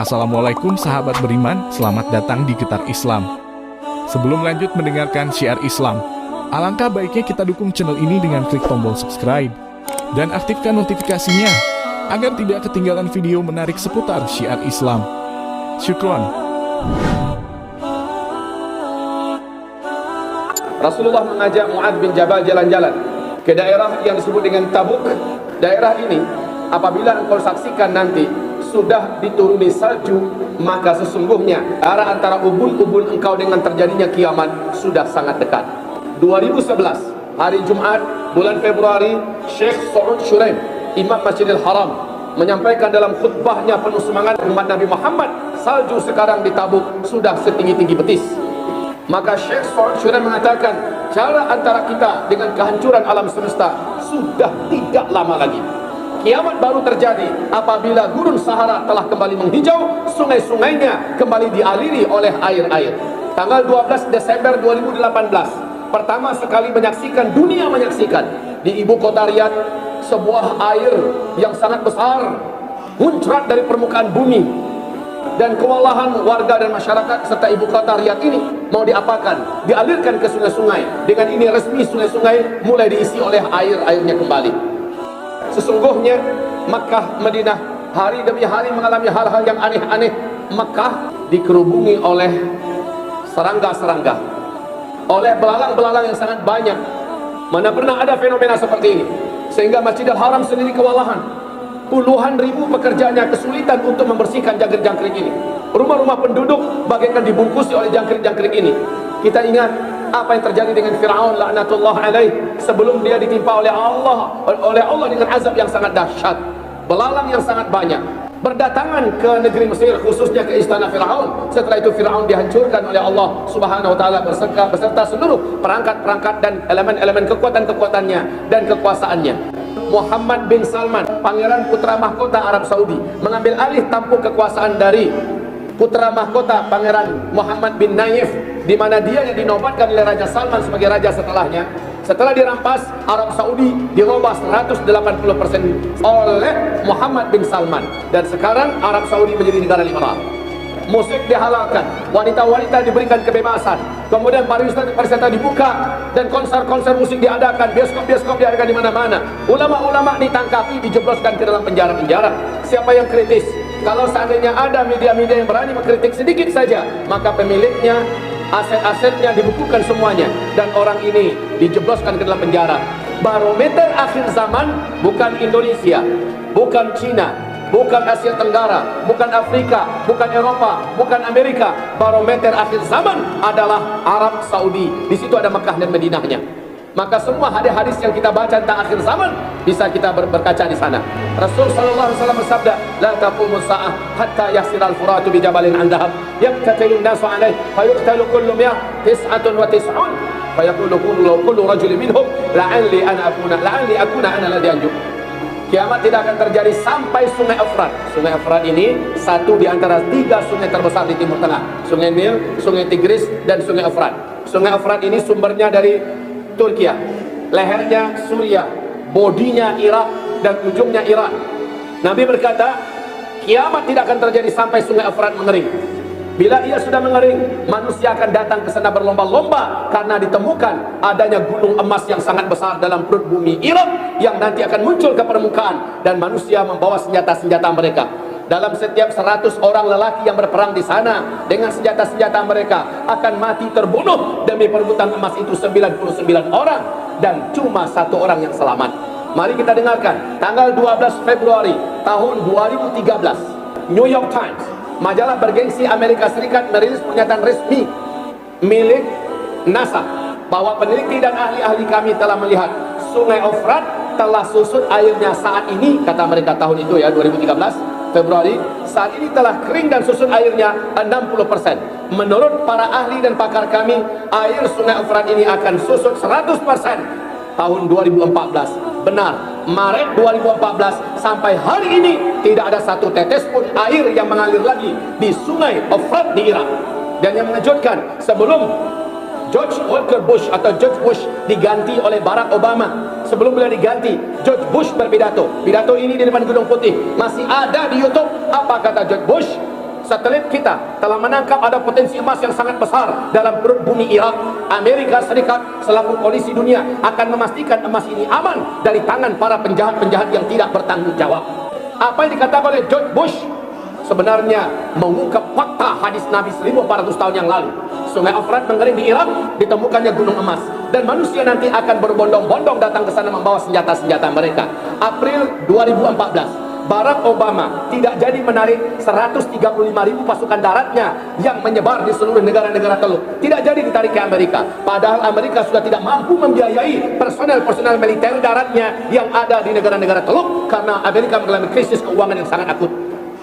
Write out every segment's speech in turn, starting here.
Assalamualaikum sahabat beriman, selamat datang di Getar Islam. Sebelum lanjut mendengarkan syiar Islam, alangkah baiknya kita dukung channel ini dengan klik tombol subscribe dan aktifkan notifikasinya agar tidak ketinggalan video menarik seputar syiar Islam. Syukron. Rasulullah mengajak Mu'adz bin Jabal jalan-jalan ke daerah yang disebut dengan Tabuk. Daerah ini apabila engkau saksikan nanti sudah dituruni salju, maka sesungguhnya arah antara ubun-ubun engkau dengan terjadinya kiamat sudah sangat dekat. 2011 hari Jumat bulan Februari, Syekh Saud Shuraim, Imam Masjidil Haram, menyampaikan dalam khutbahnya penuh semangat umat Nabi Muhammad, salju sekarang di Tabuk sudah setinggi-tinggi betis. Maka Syekh Saud Shuraim mengatakan, cara antara kita dengan kehancuran alam semesta sudah tidak lama lagi. Kiamat baru terjadi apabila gurun Sahara telah kembali menghijau, sungai-sungainya kembali dialiri oleh air-air. Tanggal 12 Desember 2018, pertama sekali dunia menyaksikan di ibu kota Riyadh sebuah air yang sangat besar muncrat dari permukaan bumi. Dan kewalahan warga dan masyarakat serta ibu kota Riyadh ini mau diapakan? Dialirkan ke sungai-sungai. Dengan ini resmi sungai-sungai mulai diisi oleh air-airnya kembali. Sesungguhnya Makkah, Madinah hari demi hari mengalami hal-hal yang aneh-aneh. Makkah dikerubungi oleh serangga-serangga, oleh belalang-belalang yang sangat banyak. Mana pernah ada fenomena seperti ini, sehingga Masjidil Haram sendiri kewalahan. Puluhan ribu pekerjanya kesulitan untuk membersihkan jangkrik-jangkrik ini. Rumah-rumah penduduk bagaikan dibungkusi oleh jangkrik-jangkrik ini. Kita ingat apa yang terjadi dengan Fir'aun laknatullah alaih sebelum dia ditimpa oleh Allah dengan azab yang sangat dahsyat. Belalang yang sangat banyak berdatangan ke negeri Mesir, khususnya ke istana Fir'aun. Setelah itu Fir'aun dihancurkan oleh Allah Subhanahu wa taala beserta seluruh perangkat-perangkat dan elemen-elemen kekuatan-kekuatannya dan kekuasaannya. Muhammad bin Salman, pangeran putra mahkota Arab Saudi, mengambil alih tampuk kekuasaan dari putra mahkota Pangeran Muhammad bin Naif, di mana dia yang dinobatkan oleh Raja Salman sebagai raja setelahnya. Setelah dirampas, Arab Saudi dirubah 180% oleh Muhammad bin Salman, dan sekarang Arab Saudi menjadi negara liberal. Musik dihalalkan, wanita-wanita diberikan kebebasan, kemudian pariwisata dibuka, dan konser-konser musik diadakan, bioskop-bioskop diadakan di mana-mana. Ulama-ulama ditangkapi, dijebloskan ke dalam penjara-penjara. Siapa yang kritis? Kalau seandainya ada media-media yang berani mengkritik sedikit saja, maka pemiliknya, aset-asetnya dibukukan semuanya, dan orang ini dijebloskan ke dalam penjara. Barometer akhir zaman bukan Indonesia, bukan Cina, bukan Asia Tenggara, bukan Afrika, bukan Eropa, bukan Amerika. Barometer akhir zaman adalah Arab Saudi. Di situ ada Mekah dan Madinahnya. Maka semua hadis-hadis yang kita baca tentang akhir zaman bisa kita berkaca di sana. Rasul sallallahu alaihi wasallam bersabda, "La taqumu sa'ah hatta yasira al-furatu bi jabalin 'an dhahab, yaqtatilu an-nasu 'alayhi, fayuqtalu kullu mi'ah 99, fayaqulu kullu rajulin minhum la'alli akuna ana alladhi anju." Kiamat tidak akan terjadi sampai Sungai Efrat. Sungai Efrat ini satu di antara 3 sungai terbesar di Timur Tengah. Sungai Nil, Sungai Tigris, dan Sungai Efrat. Sungai Efrat ini sumbernya dari Turki, lehernya Suriah, bodinya Irak, dan ujungnya Iran. Nabi berkata, kiamat tidak akan terjadi sampai Sungai Efrat mengering. Bila ia sudah mengering, manusia akan datang ke sana berlomba-lomba karena ditemukan adanya gunung emas yang sangat besar dalam perut bumi Irak yang nanti akan muncul ke permukaan, dan manusia membawa senjata-senjata mereka. Dalam setiap 100 orang lelaki yang berperang di sana dengan senjata-senjata mereka akan mati terbunuh demi perebutan emas itu 99 orang, dan cuma 1 orang yang selamat. Mari kita dengarkan tanggal 12 Februari tahun 2013, New York Times, majalah bergengsi Amerika Serikat, merilis pernyataan resmi milik NASA bahwa peneliti dan ahli-ahli kami telah melihat Sungai Efrat telah susut airnya saat ini, kata mereka tahun itu ya, 2013 Februari, saat ini telah kering dan susut airnya 60%. Menurut para ahli dan pakar kami, air Sungai Efrat ini akan susut 100% tahun 2014. Benar, Maret 2014 sampai hari ini tidak ada satu tetes pun air yang mengalir lagi di Sungai Efrat di Irak. Dan yang mengejutkan, sebelum George Walker Bush atau George Bush diganti oleh Barack Obama, sebelum beliau diganti, George Bush berpidato. Pidato ini di depan Gedung Putih masih ada di YouTube. Apa kata George Bush? satelit kita telah menangkap ada potensi emas yang sangat besar dalam perut bumi Irak. Amerika Serikat selaku polisi dunia akan memastikan emas ini aman dari tangan para penjahat-penjahat yang tidak bertanggung jawab. Apa yang dikatakan oleh George Bush sebenarnya mengungkap fakta hadis Nabi 1400 tahun yang lalu. Sungai Efrat mengering di Irak, ditemukannya gunung emas, dan manusia nanti akan berbondong-bondong datang ke sana membawa senjata-senjata mereka. April 2014, Barack Obama tidak jadi menarik 135.000 pasukan daratnya yang menyebar di seluruh negara-negara Teluk. Tidak jadi ditarik ke Amerika. Padahal Amerika sudah tidak mampu membiayai personel-personel militer daratnya yang ada di negara-negara Teluk karena Amerika mengalami krisis keuangan yang sangat akut.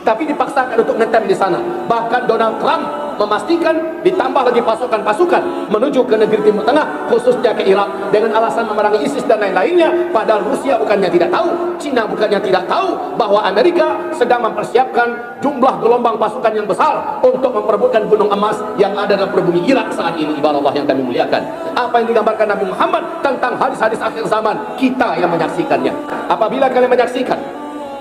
Tapi dipaksakan untuk ngetem di sana. Bahkan Donald Trump memastikan ditambah lagi pasukan-pasukan menuju ke negeri Timur Tengah, khususnya ke Irak, dengan alasan memerangi ISIS dan lain-lainnya. Padahal Rusia bukannya tidak tahu, Cina bukannya tidak tahu bahwa Amerika sedang mempersiapkan jumlah gelombang pasukan yang besar untuk memperebutkan gunung emas yang ada dalam bumi Irak saat ini. Ibarat Allah yang kami muliakan, apa yang digambarkan Nabi Muhammad tentang hadis-hadis akhir zaman, kita yang menyaksikannya. Apabila kalian menyaksikan,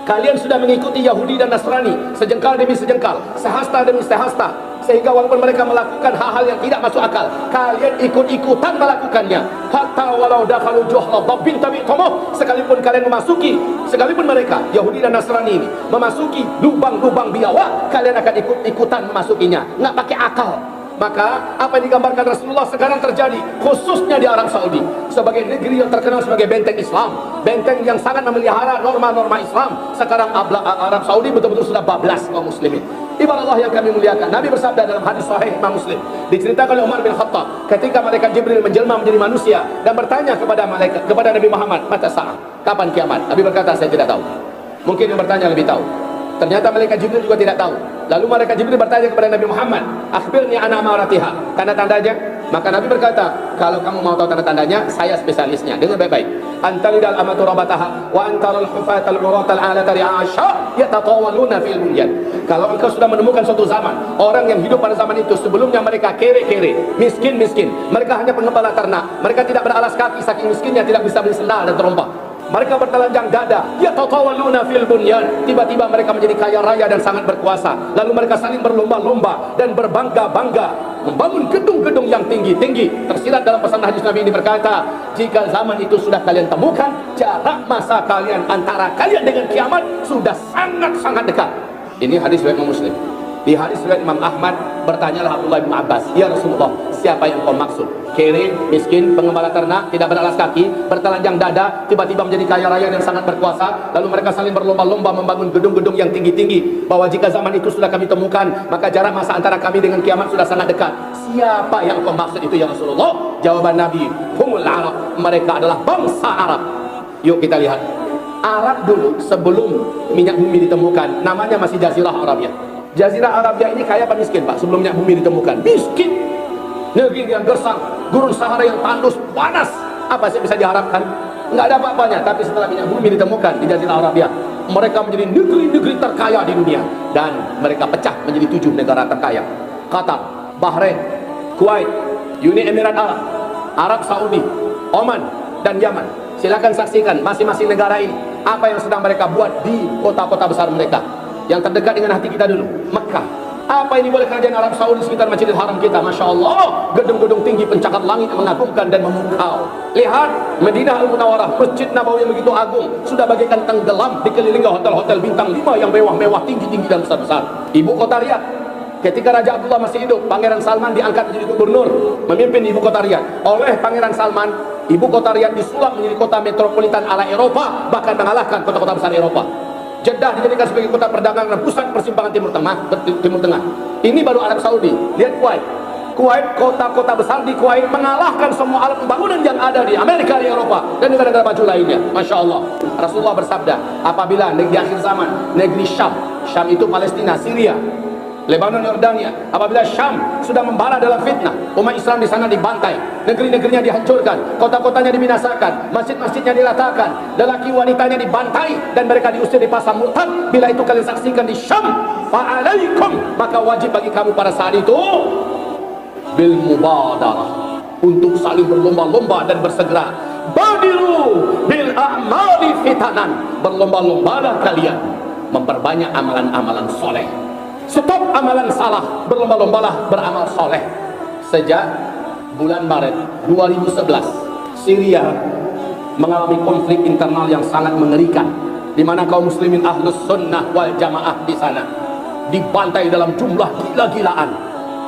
kalian sudah mengikuti Yahudi dan Nasrani sejengkal demi sejengkal, sehasta demi sehasta, sehingga walaupun mereka melakukan hal-hal yang tidak masuk akal, kalian ikut-ikutan melakukannya. Hatta walau dakhalu juhra dabbin tabi'tumuh, sekalipun kalian memasuki, sekalipun mereka Yahudi dan Nasrani ini memasuki lubang-lubang biawak, kalian akan ikut-ikutan memasukinya. Nggak pakai akal. Maka apa yang digambarkan Rasulullah sekarang terjadi khususnya di Arab Saudi, sebagai negeri yang terkenal sebagai benteng Islam, benteng yang sangat memelihara norma-norma Islam. Sekarang Arab Saudi betul-betul sudah bablas kaum muslimin. Ibarat Allah yang kami muliakan, Nabi bersabda dalam hadis sahih Imam Muslim, diceritakan oleh Umar bin Khattab ketika malaikat Jibril menjelma menjadi manusia dan bertanya kepada Nabi Muhammad, mata sa'ah, kapan kiamat? Nabi berkata, saya tidak tahu. Mungkin yang bertanya lebih tahu. Ternyata malaikat Jibril juga tidak tahu. Lalu malaikat Jibril bertanya kepada Nabi Muhammad, akhbirni ana amaratiha, tanda-tandanya. Maka Nabi berkata, kalau kamu mau tahu tanda-tandanya, saya spesialisnya. Dengar baik-baik. Antalidal amatu rabataha wa antaral hufatal uratal alata ri'asha yatatawaluna fil bunyan. Kalau engkau sudah menemukan suatu zaman, orang yang hidup pada zaman itu sebelumnya mereka kere-kere, miskin-miskin, mereka hanya pengembala ternak, mereka tidak beralas kaki saking miskinnya, tidak bisa beli sendal dan terompah, mereka bertelanjang dada, yatatawaluna fil bunyan. Tiba-tiba mereka menjadi kaya raya dan sangat berkuasa. Lalu mereka saling berlomba-lomba dan berbangga-bangga membangun gedung-gedung yang tinggi-tinggi. Tersirat dalam pesan hadis Nabi ini berkata, jika zaman itu sudah kalian temukan, jarak masa kalian antara kalian dengan kiamat sudah sangat-sangat dekat. Ini hadis riwayat Imam Muslim. Di hadis riwayat Imam Ahmad, bertanyalah Abdullah bin Abbas, ya Rasulullah, siapa yang kau maksud? Kere, miskin, pengembala ternak, tidak beralas kaki, bertelanjang dada, tiba-tiba menjadi kaya raya dan sangat berkuasa. Lalu mereka saling berlomba-lomba membangun gedung-gedung yang tinggi-tinggi. Bahwa jika zaman itu sudah kami temukan, maka jarak masa antara kami dengan kiamat sudah sangat dekat. Siapa yang kau maksud itu ya Rasulullah? Jawaban Nabi, humul Arab, mereka adalah bangsa Arab. Yuk kita lihat. Arab dulu sebelum minyak bumi ditemukan, namanya masih Jazirah Arabia. Jazirah Arabia ini kaya apa miskin, Pak? Sebelum minyak bumi ditemukan, miskin. Negeri yang gersang, gurun Sahara yang tandus, panas. Apa sih bisa diharapkan? Nggak ada apa-apanya. Tapi setelah minyak bumi ditemukan di Jazirah Arabia, mereka menjadi negeri-negeri terkaya di dunia. Dan mereka pecah menjadi 7 negara terkaya. Qatar, Bahrain, Kuwait, Uni Emirat Arab, Arab Saudi, Oman, dan Yaman. Silakan saksikan masing-masing negara ini apa yang sedang mereka buat di kota-kota besar mereka. Yang terdekat dengan hati kita dulu, Mekah. Apa ini boleh kerajaan Arab Saudi sekitar Masjidil Haram kita? Masya Allah, gedung-gedung tinggi pencakar langit yang mengagumkan dan memukau. Lihat Madinah Al-Munawwarah, Masjid Nabawi yang begitu agung, sudah bagaikan tenggelam dikelilingi hotel-hotel bintang 5 yang mewah-mewah, tinggi-tinggi dan besar-besar. Ibu kota Riyadh, ketika Raja Abdullah masih hidup, Pangeran Salman diangkat menjadi gubernur, memimpin ibu kota Riyadh. Oleh Pangeran Salman, ibu kota Riyadh disulap menjadi kota metropolitan ala Eropa, bahkan mengalahkan kota-kota besar Eropa. Jeddah dijadikan sebagai kota perdagangan dan pusat persimpangan Timur Tengah. Ini baru Arab Saudi. Lihat Kuwait. Kuwait, kota-kota besar di Kuwait mengalahkan semua alat pembangunan yang ada di Amerika, di Eropa, dan negara-negara maju lainnya. Masya Allah. Rasulullah bersabda, apabila di akhir zaman, negeri Syam itu Palestina, Syria, Lebanon, Yordania, apabila Syam sudah membara dalam fitnah, umat Islam di sana dibantai, negeri-negerinya dihancurkan, kota-kotanya dibinasakan, masjid-masjidnya dilatakan, lelaki wanitanya dibantai dan mereka diusir di pasar Mu'tad. Bila itu kalian saksikan di Syam, fa'alaikum, maka wajib bagi kamu pada saat itu bil mubadarah, untuk saling berlomba-lomba dan bersegera. Badiru bil a'mali fitanan, berlomba-lombalah kalian memperbanyak amalan-amalan soleh. Stop amalan salah, berlomba-lombalah beramal soleh. Sejak bulan Maret 2011, Syria mengalami konflik internal yang sangat mengerikan, di mana kaum muslimin ahlus sunnah wal jamaah di sana dibantai dalam jumlah gila-gilaan,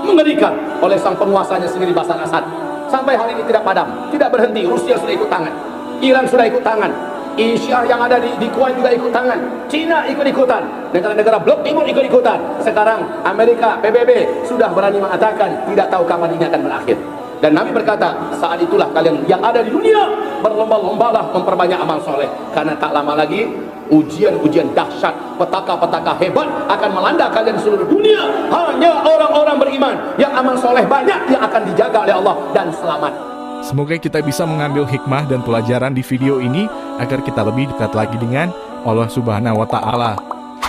mengerikan oleh sang penguasanya sendiri, Bashar Assad. Sampai hari ini tidak padam, tidak berhenti. Rusia sudah ikut tangan, Iran sudah ikut tangan, Syiah yang ada di Kuwait juga ikut tangan, Cina ikut-ikutan, negara-negara blok timur ikut-ikutan. Sekarang Amerika, PBB sudah berani mengatakan tidak tahu kapan ini akan berakhir. Dan Nabi berkata, saat itulah kalian yang ada di dunia berlomba-lombalah memperbanyak amal soleh, karena tak lama lagi ujian-ujian dahsyat, petaka-petaka hebat akan melanda kalian di seluruh dunia. Hanya orang-orang beriman yang amal soleh banyak yang akan dijaga oleh Allah dan selamat. Semoga kita bisa mengambil hikmah dan pelajaran di video ini agar kita lebih dekat lagi dengan Allah Subhanahu wa Ta'ala.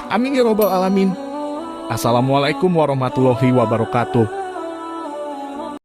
Amin ya Rabbal Alamin. Assalamualaikum warahmatullahi wabarakatuh.